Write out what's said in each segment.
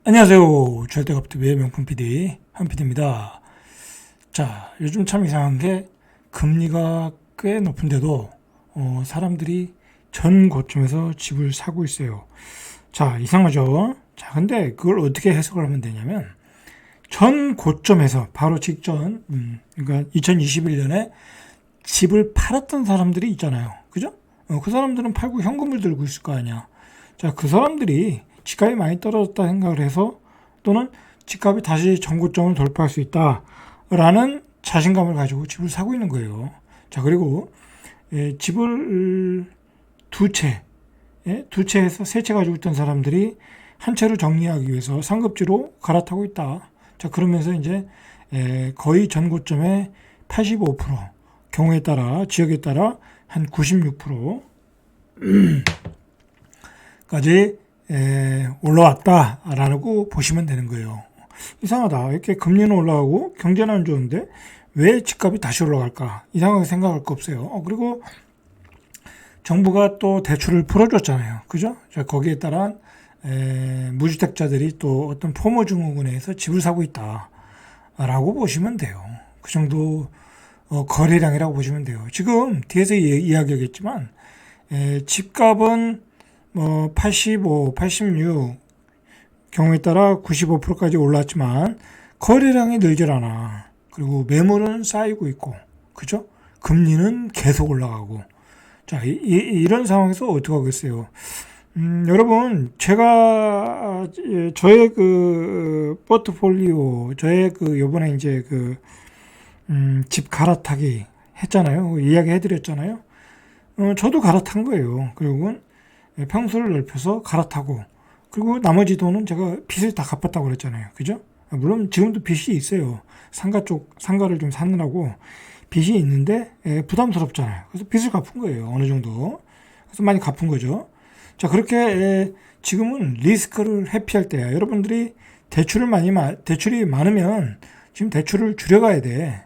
안녕하세요. 절대값TV의 명품 PD 한 PD입니다. 자, 요즘 참 이상한 게 금리가 꽤 높은데도 사람들이 전 고점에서 집을 사고 있어요. 자, 이상하죠? 자, 근데 그걸 어떻게 해석을 하면 되냐면 전 고점에서 바로 직전, 그러니까 2021년에 집을 팔았던 사람들이 있잖아요. 그죠? 그 사람들은 팔고 현금을 들고 있을 거 아니야. 자, 그 사람들이 집값이 많이 떨어졌다 생각을 해서 또는 집값이 다시 전고점을 돌파할 수 있다라는 자신감을 가지고 집을 사고 있는 거예요. 자, 그리고 집을 두 채에서 세 채 가지고 있던 사람들이 한 채로 정리하기 위해서 상급지로 갈아타고 있다. 자, 그러면서 이제 거의 전고점의 85%, 경우에 따라 지역에 따라 한 96%까지 올라왔다라고 보시면 되는 거예요. 이상하다. 이렇게 금리는 올라가고 경제는 안 좋은데 왜 집값이 다시 올라갈까? 이상하게 생각할 거 없어요. 그리고 정부가 또 대출을 풀어줬잖아요. 그죠? 자, 거기에 따라 무주택자들이 또 어떤 포모증후군에서 집을 사고 있다라고 보시면 돼요. 그 정도 거래량이라고 보시면 돼요. 지금 뒤에서 이야기하겠지만 집값은 85, 86 경우에 따라 95%까지 올랐지만 거래량이 늘질 않아. 그리고 매물은 쌓이고 있고, 그죠? 금리는 계속 올라가고. 자, 이런 상황에서 어떻게 하겠어요? 여러분, 제가 저의 그 포트폴리오, 저의 그 요번에 이제 그 집 갈아타기 했잖아요. 이야기 해드렸잖아요. 저도 갈아탄 거예요. 결국은 평수를 넓혀서 갈아타고, 그리고 나머지 돈은 제가 빚을 다 갚았다고 그랬잖아요. 그죠? 물론 지금도 빚이 있어요. 상가를 좀 사느라고 빚이 있는데 부담스럽잖아요. 그래서 빚을 갚은 거예요. 어느 정도. 그래서 많이 갚은 거죠. 자, 그렇게 지금은 리스크를 회피할 때야. 여러분들이 대출이 많으면 지금 대출을 줄여가야 돼.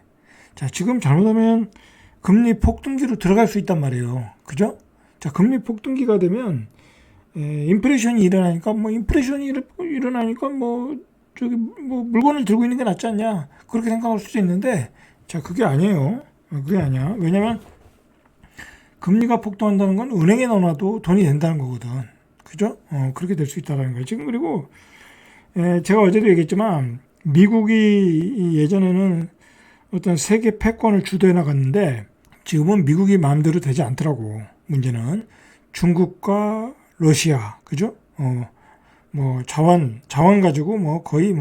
자, 지금 잘못하면 금리 폭등기로 들어갈 수 있단 말이에요. 그죠? 자, 금리 폭등기가 되면 인플레이션이 일어나니까 물건을 들고 있는 게 낫지 않냐, 그렇게 생각할 수도 있는데, 자, 그게 아니에요. 그게 아니야. 왜냐면 금리가 폭등한다는 건 은행에 넣어놔도 돈이 된다는 거거든. 그죠? 그렇게 될 수 있다는 거예요. 지금. 그리고 제가 어제도 얘기했지만 미국이 예전에는 어떤 세계 패권을 주도해 나갔는데 지금은 미국이 마음대로 되지 않더라고. 문제는 중국과 러시아, 그죠? 자원 가지고 거의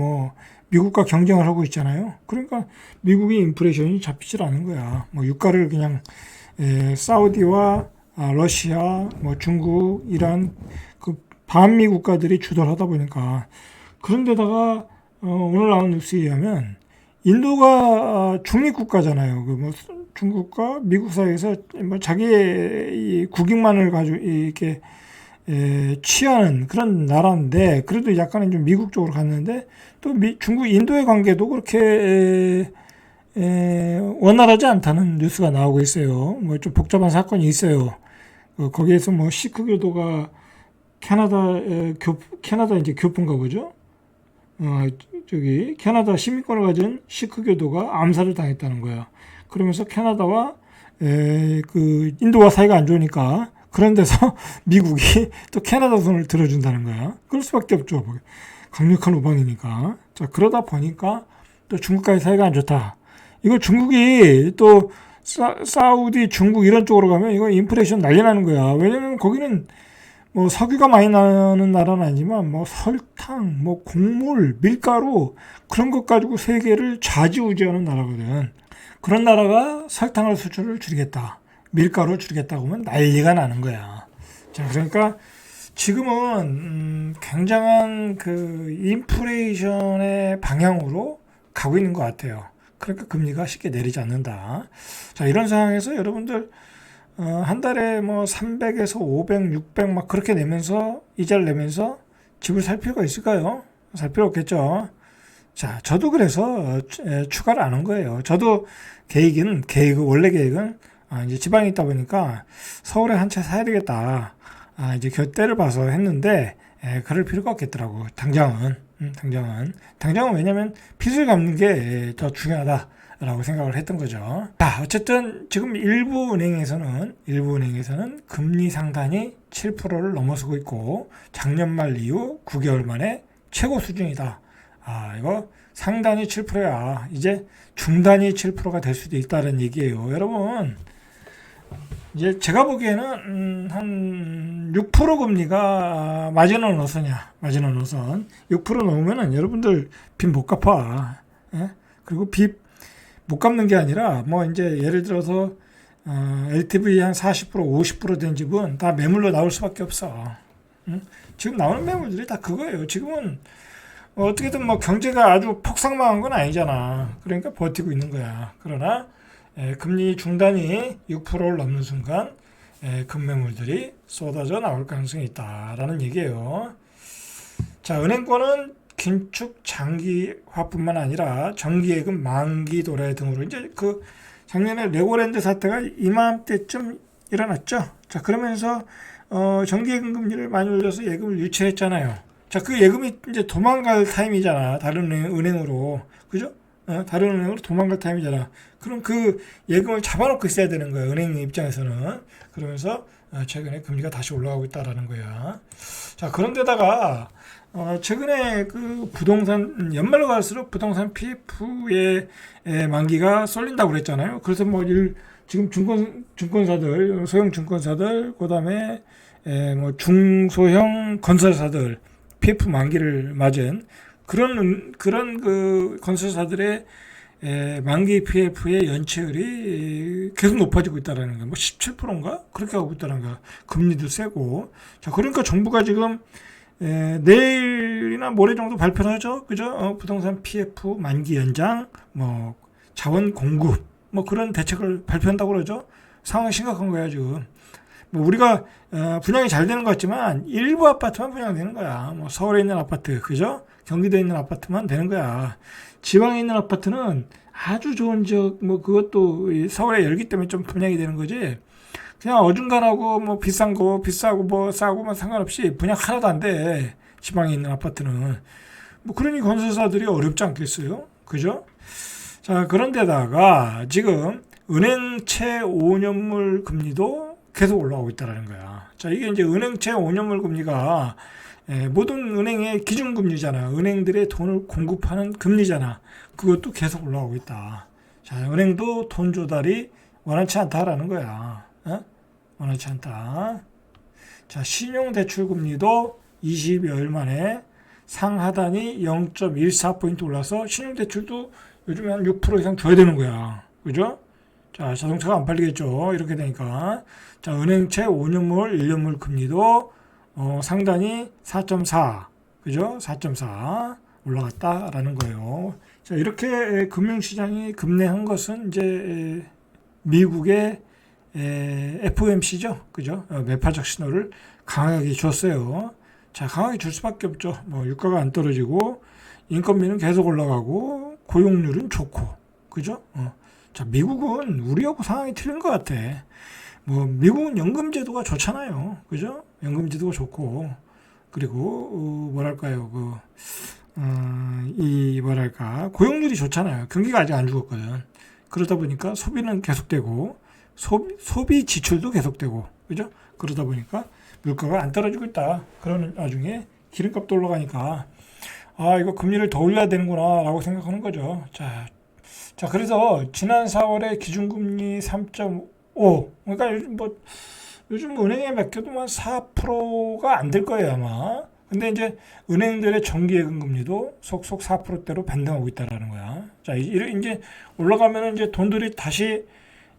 미국과 경쟁을 하고 있잖아요. 그러니까 미국이 인플레이션이 잡히질 않은 거야. 유가를 그냥 사우디와 러시아, 중국, 이란, 그 반미 국가들이 주도를 하다 보니까. 그런데다가 오늘 나온 뉴스에 의하면 인도가 중립 국가잖아요. 중국과 미국 사이에서 자기의 이 국익만을 가지고 이렇게 취하는 그런 나라인데, 그래도 약간은 좀 미국 쪽으로 갔는데, 또 중국, 인도의 관계도 그렇게 원활하지 않다는 뉴스가 나오고 있어요. 좀 복잡한 사건이 있어요. 거기에서 시크 교도가 캐나다 이제 교포인가 보죠. 캐나다 시민권을 가진 시크 교도가 암살을 당했다는 거야. 그러면서 캐나다와 그 인도와 사이가 안 좋으니까 그런 데서 미국이 또 캐나다 손을 들어준다는 거야. 그럴 수밖에 없죠. 강력한 우방이니까. 자, 그러다 보니까 또 중국과의 사이가 안 좋다. 이거 중국이 또 사우디, 중국 이런 쪽으로 가면 이거 인플레이션 난리 나는 거야. 왜냐면 거기는 석유가 많이 나는 나라는 아니지만 설탕, 곡물, 밀가루 그런 것 가지고 세계를 좌지우지하는 나라거든. 그런 나라가 설탕을 수출을 줄이겠다, 밀가루 줄이겠다고 하면 난리가 나는 거야. 자, 그러니까 지금은 굉장한 그 인플레이션의 방향으로 가고 있는 것 같아요. 그러니까 금리가 쉽게 내리지 않는다. 자, 이런 상황에서 여러분들 한 달에 300에서 500, 600 그렇게 내면서 이자를 내면서 집을 살 필요가 있을까요? 살 필요 없겠죠. 자, 저도 그래서 추가를 안 한 거예요. 저도 원래 계획은 이제 지방에 있다 보니까 서울에 한 채 사야 되겠다. 이제 때를 봐서 했는데 그럴 필요가 없겠더라고, 당장은. 당장은 왜냐면 빚을 갚는 게 더 중요하다라고 생각을 했던 거죠. 자, 어쨌든 지금 일부 은행에서는 금리 상단이 7%를 넘어서고 있고 작년 말 이후 9개월 만에 최고 수준이다. 이거 상단이 7%야. 이제 중단이 7%가 될 수도 있다는 얘기예요. 여러분, 이제 제가 보기에는 한 6% 금리가 마지노 노선 6% 넘으면은 여러분들 빚 못 갚아. 예? 그리고 빚 못 갚는 게 아니라 뭐 이제 예를 들어서 LTV 한 40% 50% 된 집은 다 매물로 나올 수밖에 없어. 지금 나오는 매물들이 다 그거예요. 지금은 어떻게든 뭐 경제가 아주 폭삭망한 건 아니잖아. 그러니까 버티고 있는 거야. 그러나 금리 중단이 6%를 넘는 순간 급매물들이 쏟아져 나올 가능성이 있다라는 얘기예요. 자, 은행권은 긴축 장기화뿐만 아니라 정기예금 만기 도래 등으로 이제 그 작년에 레고랜드 사태가 이맘때쯤 일어났죠. 자, 그러면서 정기예금 금리를 많이 올려서 예금을 유치했잖아요. 자, 그 예금이 이제 도망갈 타임이잖아. 다른 은행으로. 그죠? 다른 은행으로 도망갈 타임이잖아. 그럼 그 예금을 잡아놓고 있어야 되는 거야. 은행 입장에서는. 그러면서 최근에 금리가 다시 올라가고 있다라는 거야. 자, 그런데다가 최근에 그 부동산 연말로 갈수록 부동산 PF의 만기가 쏠린다고 그랬잖아요. 그래서 뭐 지금 증권사들, 소형 증권사들, 그다음에 뭐 중소형 건설사들 PF 만기를 맞은 그런 그 건설사들의 만기 PF의 연체율이 계속 높아지고 있다라는 거야. 뭐 17%인가? 그렇게 하고 있다는 거야. 금리도 세고. 자, 그러니까 정부가 지금 내일이나 모레 정도 발표를 하죠. 그죠? 부동산 PF 만기 연장, 뭐 자원 공급, 뭐 그런 대책을 발표한다고 그러죠. 상황이 심각한 거야, 지금. 뭐 우리가 분양이 잘 되는 것 같지만 일부 아파트만 분양되는 거야. 뭐 서울에 있는 아파트, 그죠? 경기도에 있는 아파트만 되는 거야. 지방에 있는 아파트는 아주 좋은 지역, 뭐 그것도 서울에 열기 때문에 좀 분양이 되는 거지. 그냥 어중간하고 뭐 비싸고 뭐 싸고 뭐 상관없이 분양 하나도 안 돼. 지방에 있는 아파트는. 뭐 그러니 건설사들이 어렵지 않겠어요? 그죠? 자, 그런데다가 지금 은행채 5년물 금리도 계속 올라오고 있다는 거야. 자, 이게 이제 은행채 5년물 금리가 모든 은행의 기준금리잖아. 은행들의 돈을 공급하는 금리잖아. 그것도 계속 올라오고 있다. 자, 은행도 돈 조달이 원활치 않다라는 거야. 원활치 않다. 자, 신용대출금리도 20여일 만에 상하단이 0.14포인트 올라서 신용대출도 요즘에 한 6% 이상 줘야 되는 거야. 그죠? 자, 자동차가 안 팔리겠죠. 이렇게 되니까. 자, 은행채 5년물, 1년물 금리도 상단이 4.4, 그죠? 4.4 올라갔다라는 거예요. 자, 이렇게 금융시장이 급내한 것은 이제 미국의 FOMC죠, 그죠? 매파적 신호를 강하게 줬어요. 자, 강하게 줄 수밖에 없죠. 뭐 유가가 안 떨어지고 인건비는 계속 올라가고 고용률은 좋고, 그죠? 자, 미국은 우리하고 상황이 틀린 것 같아. 뭐 미국은 연금제도가 좋잖아요, 그죠? 연금제도가 좋고 그리고 뭐랄까요, 이 뭐랄까 고용률이 좋잖아요. 경기가 아직 안 죽었거든. 그러다 보니까 소비는 계속되고 소비 지출도 계속되고, 그죠? 그러다 보니까 물가가 안 떨어지고 있다. 그러는 와중에 기름값도 올라가니까 이거 금리를 더 올려야 되는구나라고 생각하는 거죠. 자, 그래서 지난 4월에 기준금리 3.5, 그러니까 요즘 은행에 맡겨도 4%가 안 될 거예요, 아마. 근데 이제 은행들의 정기예금 금리도 속속 4%대로 반등하고 있다라는 거야. 자, 이제 올라가면은 이제 돈들이 다시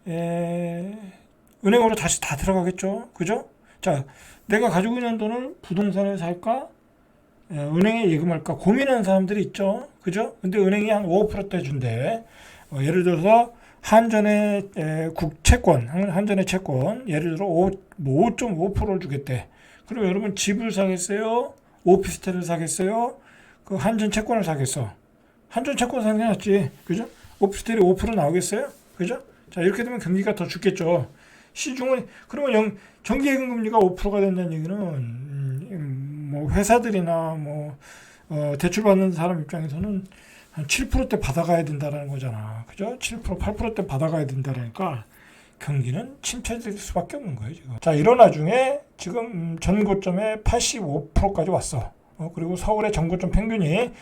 은행으로 다시 다 들어가겠죠, 그죠? 자, 내가 가지고 있는 돈을 부동산을 살까, 은행에 예금할까 고민하는 사람들이 있죠, 그죠? 근데 은행이 한 5%대 준대. 예를 들어서 한전의 국채권, 한전의 채권, 예를 들어 5.5%를 주겠대. 그리고 여러분 집을 사겠어요? 오피스텔을 사겠어요? 그 한전 채권을 사겠어? 한전 채권 사는 게 낫지, 그죠? 오피스텔이 5% 나오겠어요? 그죠? 자, 이렇게 되면 경기가 더 죽겠죠. 시중은 그러면 정기예금 금리가 5%가 된다는 얘기는 뭐 회사들이나 뭐 대출 받는 사람 입장에서는 한 7%대 받아가야 된다라는 거잖아. 그죠? 7%, 8%대 받아가야 된다라니까 경기는 침체될 수밖에 없는 거예요, 지금. 자, 이런 와중에 지금 전고점에 85%까지 왔어. 그리고 서울의 전고점 평균이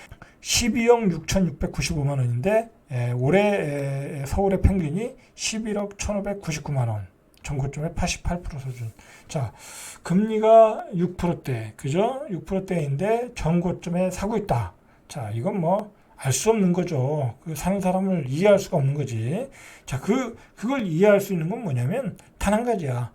12억 6,695만 원인데 올해 서울의 평균이 11억 1,599만 원. 전고점의 88% 수준. 자, 금리가 6%대, 그죠? 6%대인데 전고점에 사고 있다. 자, 이건 뭐 알 수 없는 거죠. 그 사는 사람을 이해할 수가 없는 거지. 자, 그걸 이해할 수 있는 건 뭐냐면 단 한 가지야.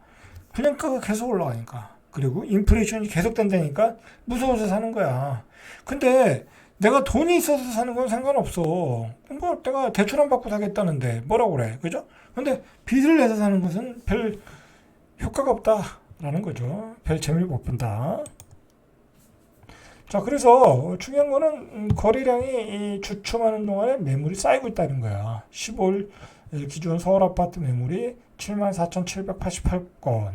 분양가가 계속 올라가니까. 그리고 인플레이션이 계속 된다니까 무서워서 사는 거야. 근데 내가 돈이 있어서 사는 건 상관없어. 뭐 내가 대출 안 받고 사겠다는데 뭐라고 그래. 그죠? 근데 빚을 내서 사는 것은 별 효과가 없다라는 거죠. 별 재미를 못 본다. 자, 그래서 중요한 거는 거래량이 주춤하는 동안에 매물이 쌓이고 있다는 거야. 15일 기준 서울 아파트 매물이 74,788건.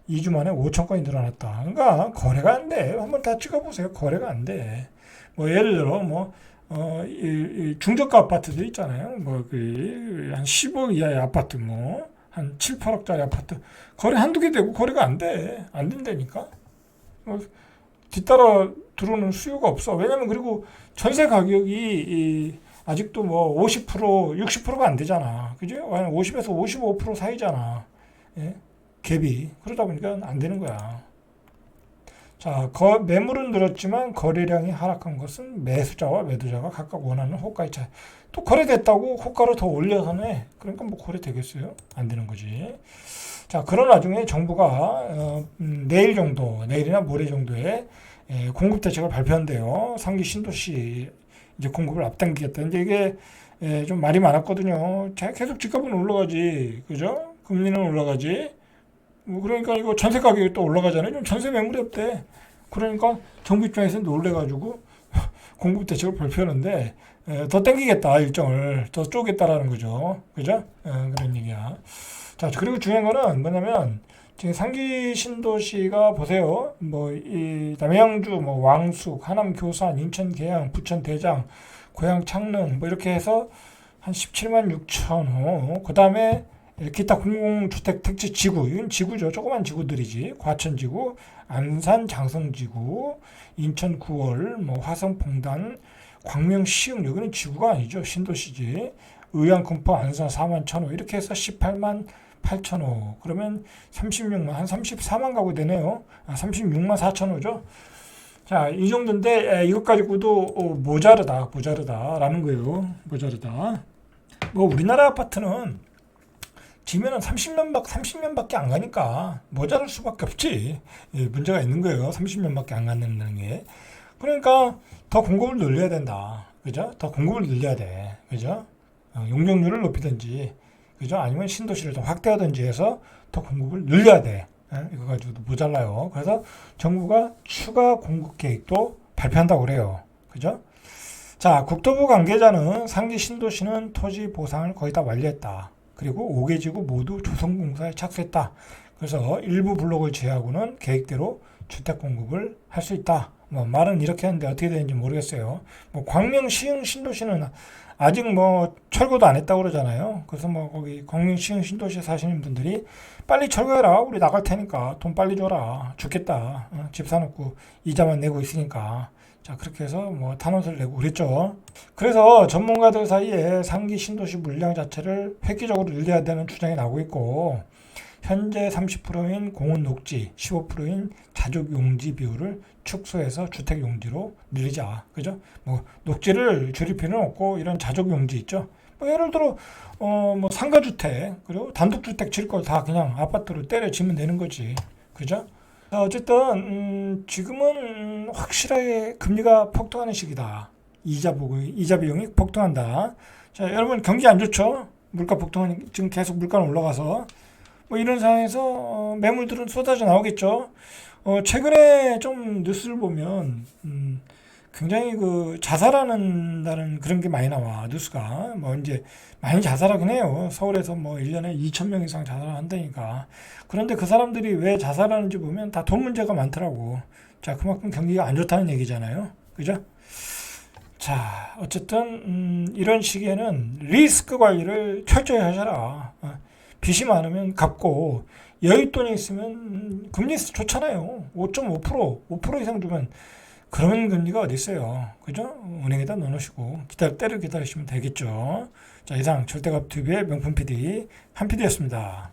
2주 만에 5,000건이 늘어났다. 그러니까 거래가 안 돼. 한번 다 찍어보세요. 거래가 안 돼. 뭐 예를 들어 이 중저가 아파트들 있잖아요. 한 10억 이하의 아파트 한 7, 8억짜리 아파트 거래 한두 개 되고 거래가 안 돼. 안 된다니까. 뒤따라 들어오는 수요가 없어. 왜냐면 그리고 전세 가격이 아직도 50%, 60%가 안 되잖아. 그죠? 50에서 55% 사이잖아. 예? 갭이. 그러다 보니까 안 되는 거야. 자, 매물은 늘었지만 거래량이 하락한 것은 매수자와 매도자가 각각 원하는 호가의 차이. 또 거래됐다고 호가를 더 올려서는 해. 그러니까 뭐 거래 되겠어요? 안 되는 거지. 자, 그런 와중에 정부가 내일이나 모레 정도에 공급 대책을 발표한대요. 상기 신도시 이제 공급을 앞당기겠다. 이제 이게 좀 말이 많았거든요. 계속 집값은 올라가지, 그죠? 금리는 올라가지. 그러니까 이거 전세 가격이 또 올라가잖아요. 좀 전세 매물이 없대. 그러니까 정부 입장에서 놀래가지고 공급 대책을 발표하는데 더 땡기겠다, 일정을 더 쪼겠다라는 거죠. 그죠? 그런 얘기야. 자, 그리고 중요한 거는 뭐냐면 지금 상기 신도시가 보세요. 이 남양주, 왕숙, 하남 교산, 인천 계양, 부천 대장, 고양 창릉 이렇게 해서 한 17만 6천 호. 그다음에 기타 공공주택 택지 지구, 이건 지구죠. 조그만 지구들이지. 과천지구, 안산 장성지구, 인천 9월, 화성 봉단, 광명 시흥, 여기는 지구가 아니죠. 신도시지. 의왕 금포 안산 4만 1,000호 이렇게 해서 18만 8,000호. 그러면 36만 한 34만 가구 되네요. 36만 4,000호죠. 자, 이 정도인데 이것 가지고도 모자르다라는 거예요. 모자르다. 우리나라 아파트는 지면은 30년밖에 안 가니까 모자랄 수밖에 없지. 문제가 있는 거예요. 30년밖에 안 간다는 게. 그러니까 더 공급을 늘려야 된다. 그죠? 더 공급을 늘려야 돼. 그죠? 용적률을 높이든지, 그죠? 아니면 신도시를 더 확대하든지 해서 더 공급을 늘려야 돼. 이거 가지고도 모자라요. 그래서 정부가 추가 공급 계획도 발표한다고 그래요. 그죠? 자, 국토부 관계자는 상기 신도시는 토지 보상을 거의 다 완료했다. 그리고 5개 지구 모두 조성공사에 착수했다. 그래서 일부 블록을 제외하고는 계획대로 주택 공급을 할 수 있다. 말은 이렇게 하는데 어떻게 되는지 모르겠어요. 광명 시흥 신도시는 아직 철거도 안 했다고 그러잖아요. 그래서 거기 광명 시흥 신도시에 사시는 분들이 빨리 철거해라. 우리 나갈 테니까 돈 빨리 줘라. 죽겠다. 집 사놓고 이자만 내고 있으니까. 자, 그렇게 해서 탄원서를 내고 그랬죠. 그래서 전문가들 사이에 상기 신도시 물량 자체를 획기적으로 늘려야 되는 주장이 나오고 있고, 현재 30%인 공원 녹지, 15%인 자족 용지 비율을 축소해서 주택 용지로 늘리자. 그죠? 녹지를 줄일 필요는 없고, 이런 자족 용지 있죠? 예를 들어, 상가주택, 그리고 단독주택 질 걸 다 그냥 아파트로 때려 지면 되는 거지. 그죠? 어쨌든 지금은 확실하게 금리가 폭등하는 시기다. 이자 비용이 폭등한다. 자, 여러분 경기 안 좋죠? 물가 폭등하니 지금 계속 물가는 올라가서 이런 상황에서 매물들은 쏟아져 나오겠죠. 최근에 좀 뉴스를 보면 굉장히 자살하는다는 그런 게 많이 나와. 뉴스가 이제 많이 자살하긴 해요. 서울에서 1년에 2,000명 이상 자살한다니까. 그런데 그 사람들이 왜 자살하는지 보면 다 돈 문제가 많더라고. 자, 그만큼 경기가 안 좋다는 얘기잖아요. 그죠? 자, 어쨌든 이런 시기에는 리스크 관리를 철저히 하셔라. 빚이 많으면 갚고 여윳돈이 있으면 금리 좋잖아요. 5.5%, 5% 이상 주면 그런 금리가 어디 있어요. 그죠? 은행에다 넣어놓으시고 때를 기다리시면 되겠죠. 자, 이상 절대값 TV의 명품 PD 한 PD였습니다.